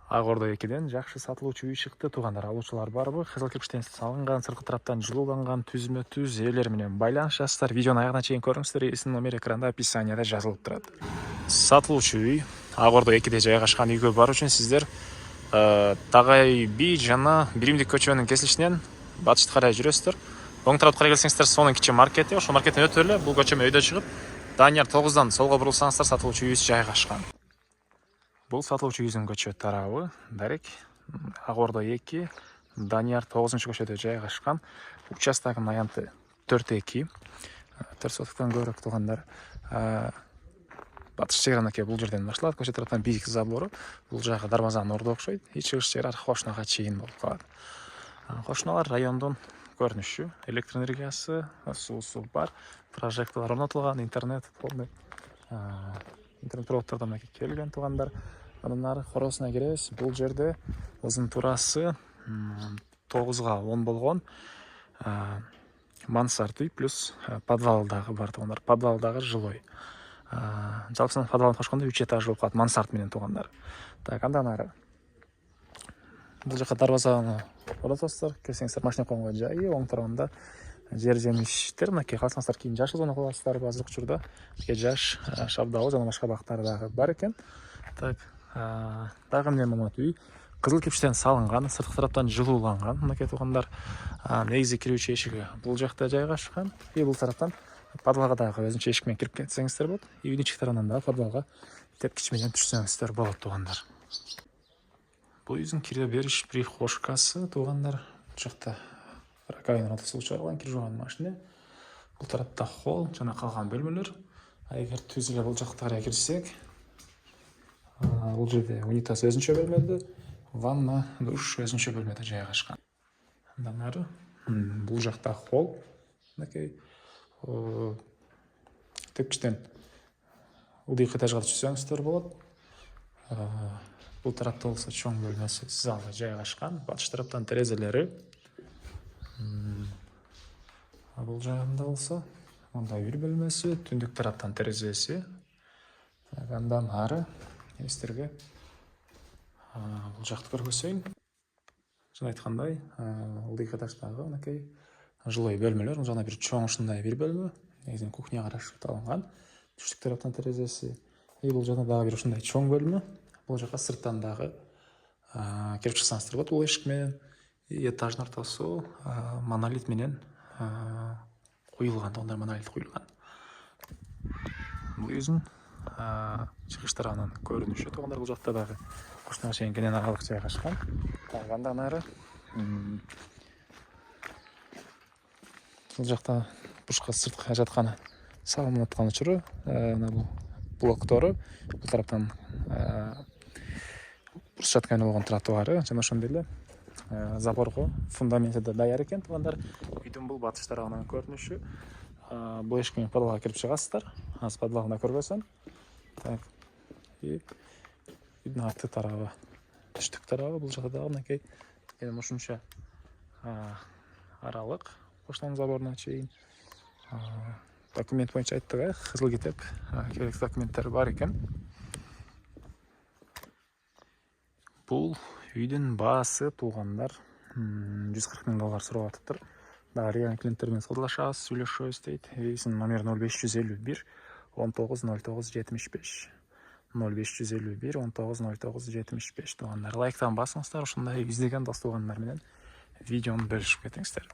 Ак Ордо 2ден жакшы сатылуучу үй чыкты. Туугандар, алуучулар барбы? Кызыл кирпичтен салынган, сырткы тараптан жылууланган, түзмө түз ээлер менен байланыш жасыңыздар. Видеону аягына чейин көрүңүздөр. Эсин номер экранда описанияда жазылып турат. Сатылуучу үй Ак Ордо 2де жайгашкан үйгө баруу үчүн сиздер Тагай би жана Биримдик көчөнүн кесилишинен батышты карай жүрөсүздөр. Оң тарапка карай келсеңиздер, сонун кичи маркети, ошол маркеттен өтүп эле бул көчөмө өйдө чыгып, Данияр 9дан солго бурулсаңыздар сатылуучу үйүбүз жайгашкан. Бул сатылуучу үйүбүздүн көчө тарабы дарек Ак Ордо 2 Данияр 9-көчөдө жайгашкан. Участогунун аянты 4-2. 4 соткадан көбүрөөк туугандар. Батыш чегранакей бул жерден башталат. Көчө тараптан бийик забору. Бул жагы дарбазанын орду окшойт. Чыгыш жери кошунага чейин болуп калат. Кошуналар райондун көрүнүшү, электр энергиясы, суусу бар, прожекторлор орнотулган, интернет проводдордон келген туугандар. Андан ары хоросуна киребиз. Бул жерде узун турасы 9га 10 болгон мансард үй плюс подвал дагы бар туугандар. Подвал дагы жилой. Жалпысынан подвалын кошкондо 3 этаж болуп калат мансард менен туугандар. Так, андан ары бул жака дарбазаны орнотосуздар. Келсеңиздер, машина койгонго жайы, оң тарабында жер жемиштер, мынакей калсаңыздар кийин жашыл зона кыласыздар. Азыркы учурда жаш, шабдалы жана башка бактар дагы бар экен. Так, дагы эмне болот? Үй кызыл кирпичтен салынган, сырткы тараптан жылууланган. Мынакей туугандар, негизи кирүүчү эшиги бул жакта жайгашкан. Бул тараптан подвалга дагы өзүнчө эшик менен кирип кетсеңиздер болот. Үйдүн ички тарабынан дагы подвалга тепкич менен түшсөңүздөр болот туугандар. Бул үйдүн кире бериш прихожкасы туугандар. Бул жакта раковина суу чыгарылган, кир жууган машина. Бул тарапта холл жана калган бөлмөлөр. Эгер түз эле бул жакка карай кирсек, бул жерде унитаз өзүнчө бөлмөдө, ванна, душ өзүнчө бөлмөдө жайгашкан. Андан ары бул жакта холл, мынакей тепкичтен ылдый этажга түшсөңүздөр болот. Бул тарапта болсо чоң бөлмөсү залы жайгашкан. Батыш тараптан терезелери. Бул жагында болсо мындай бир бөлмөсү, түндүк тараптан терезеси. Андан ары сиздерге бул жакты көргөзөйүн. Жана айткандай, ылдый этаждагы мынакей жилой бөлмөлөр. Жана бир чоң ушундай бир бөлмө, негизинен кухня караштырылган. Түштүк тараптан терезеси. Бул жакта дагы бир ушундай чоң бөлмө. Бул жака сырттан дагы кирип чыксаңыздар болот бул эшик менен. Этаждын ортосу монолит менен куюлган, туугандар, монолит куюлган. Бул үйдүн чыгыш тарабынан көрүнүшү туугандар. Бул жакта дагы кошунага чейин кенен аралык жайгашкан. Андан ары бул жакта бушка сыртка жаткан салынып аткан учуру, бул блоктору, бул тараптан брусчатка болгон тротуары жана ошондой эле заборго фундаменти да даяр экен туугандар. Үйдүн бул батыш тарабынан көрүнүшү. Бул эшик менен подвалга кирип чыгасыздар. Азыр подвалды көргөзөм. Так. Үйдүн арты тарабы, түштүк тарабы, бул жакта дагы мынакей ушунча аралык коштон заборуна чейин. Документ боюнча айттык, кызыл китеп, керектүү документтер бар экен. Бул үйдүн баасы туугандар 140 000 доллар сурап атыптыр. Дагы регулярный клиенттер менен саудалашабыз, сүйлөшөбүз дейт. Эсинин номери 0551 1909 75. 0551 1909 75 туугандар. Лайктан басыңыздар, ушундай издеген дос туугандар менен видеону бөлүшүп кетиңиздер.